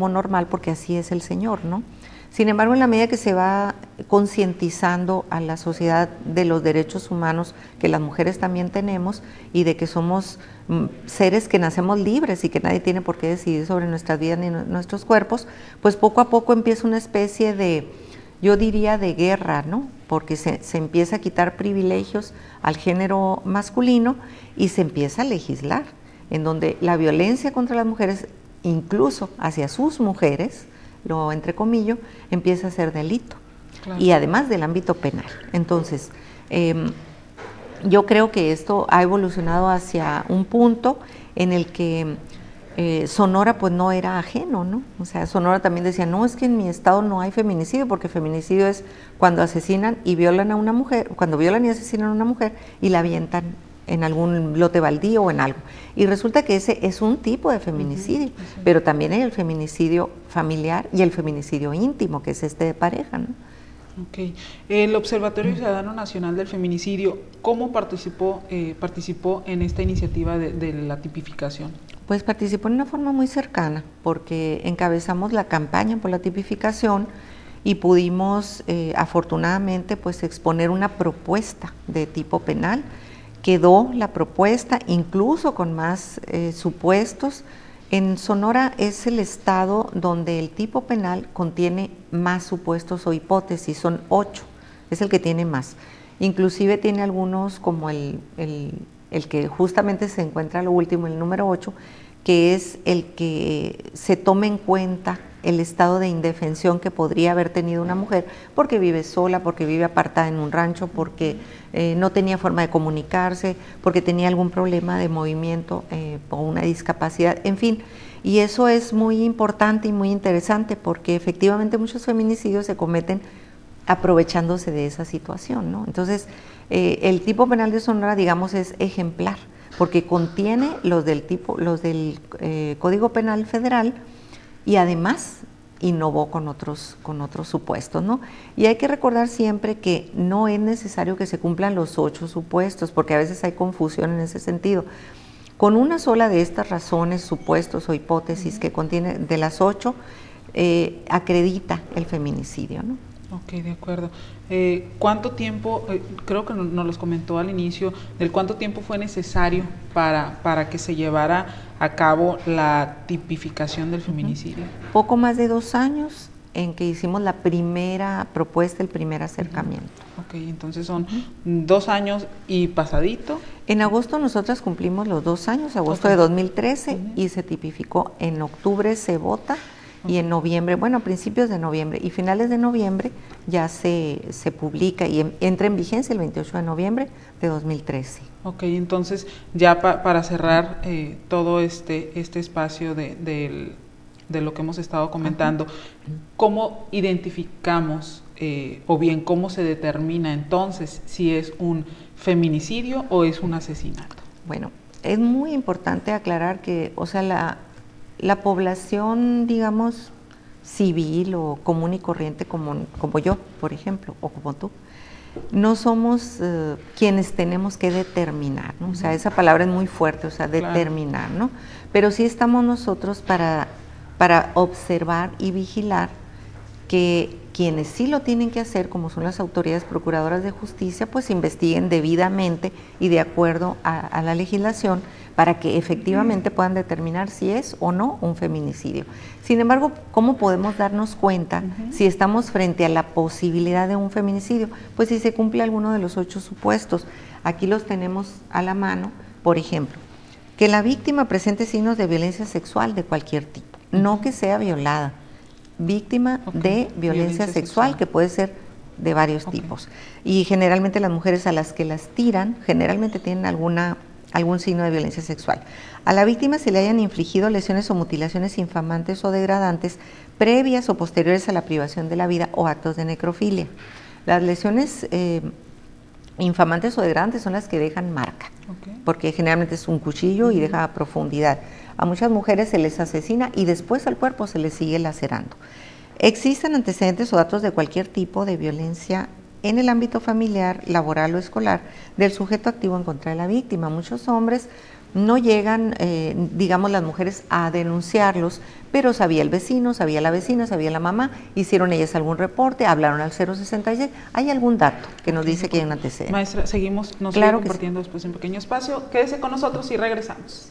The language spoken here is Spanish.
normal porque así es el Señor, ¿no? Sin embargo, en la medida que se va concientizando a la sociedad de los derechos humanos que las mujeres también tenemos y de que somos seres que nacemos libres y que nadie tiene por qué decidir sobre nuestras vidas ni nuestros cuerpos, pues poco a poco empieza una especie de, yo diría, de guerra, ¿no? Porque se empieza a quitar privilegios al género masculino y se empieza a legislar, en donde la violencia contra las mujeres, incluso hacia sus mujeres, lo entrecomillo, empieza a ser delito. Claro. Y además del ámbito penal. Entonces, yo creo que esto ha evolucionado hacia un punto en el que Sonora pues no era ajeno, ¿no? O sea, Sonora también decía, no, es que en mi estado no hay feminicidio, porque feminicidio es cuando asesinan y violan a una mujer, cuando violan y asesinan a una mujer y la avientan en algún lote baldío o en algo. Y resulta que ese es un tipo de feminicidio, pero también hay el feminicidio familiar y el feminicidio íntimo, que es este de pareja, ¿no? Ok. El Observatorio Ciudadano Nacional del Feminicidio, ¿cómo participó en esta iniciativa de la tipificación? Pues participó en una forma muy cercana, porque encabezamos la campaña por la tipificación y pudimos afortunadamente pues exponer una propuesta de tipo penal. Quedó la propuesta incluso con más supuestos. En Sonora es el estado donde el tipo penal contiene más supuestos o hipótesis, son 8, es el que tiene más. Inclusive tiene algunos como el que justamente se encuentra lo último, el número 8, que es el que se toma en cuenta el estado de indefensión que podría haber tenido una mujer porque vive sola, porque vive apartada en un rancho, porque no tenía forma de comunicarse, porque tenía algún problema de movimiento o una discapacidad, en fin. Y eso es muy importante y muy interesante porque efectivamente muchos feminicidios se cometen aprovechándose de esa situación, ¿no? Entonces, el tipo penal de Sonora, digamos, es ejemplar porque contiene los del Código Penal Federal y además innovó con otros supuestos, ¿no? Y hay que recordar siempre que no es necesario que se cumplan los 8 supuestos, porque a veces hay confusión en ese sentido. Con una sola de estas razones, supuestos o hipótesis que contiene de las 8, acredita el feminicidio, ¿no? Ok, de acuerdo. ¿Cuánto tiempo, creo que nos los comentó al inicio, del cuánto tiempo fue necesario para que se llevara a cabo la tipificación del feminicidio? Poco más de 2 años en que hicimos la primera propuesta, el primer acercamiento. Ok, entonces son 2 años y pasadito. En agosto nosotras cumplimos los 2 años, agosto de 2013, y se tipificó. En octubre se vota. Y en noviembre, bueno, a principios de noviembre y finales de noviembre ya se publica y entra en vigencia el 28 de noviembre de 2013. Ok, entonces ya para cerrar todo este espacio de lo que hemos estado comentando, ¿cómo identificamos o bien cómo se determina entonces si es un feminicidio o es un asesinato? Bueno, es muy importante aclarar que, o sea, la población, digamos, civil o común y corriente como yo, por ejemplo, o como tú, no somos quienes tenemos que determinar, ¿no? O sea, esa palabra es muy fuerte, o sea, determinar, ¿no? Pero sí estamos nosotros para observar y vigilar que quienes sí lo tienen que hacer, como son las autoridades procuradoras de justicia, pues investiguen debidamente y de acuerdo a la legislación para que efectivamente puedan determinar si es o no un feminicidio. Sin embargo, ¿cómo podemos darnos cuenta si estamos frente a la posibilidad de un feminicidio? Pues si se cumple alguno de los 8 supuestos. Aquí los tenemos a la mano, por ejemplo, que la víctima presente signos de violencia sexual de cualquier tipo, no que sea violada, víctima de violencia sexual, que puede ser de varios tipos. Y generalmente las mujeres a las que las tiran, generalmente tienen algún signo de violencia sexual. A la víctima se le hayan infligido lesiones o mutilaciones infamantes o degradantes previas o posteriores a la privación de la vida o actos de necrofilia. Las lesiones infamantes o degradantes son las que dejan marca, porque generalmente es un cuchillo y deja a profundidad. A muchas mujeres se les asesina y después al cuerpo se les sigue lacerando. Existen antecedentes o datos de cualquier tipo de violencia en el ámbito familiar, laboral o escolar del sujeto activo en contra de la víctima. Muchos hombres no llegan, digamos, las mujeres a denunciarlos, pero sabía el vecino, sabía la vecina, sabía la mamá, hicieron ellas algún reporte, hablaron al 066, ¿hay algún dato que nos dice que hay un antecedente? Maestra, seguimos, nos Claro sigue compartiendo después de un pequeño espacio. Quédese con nosotros y regresamos.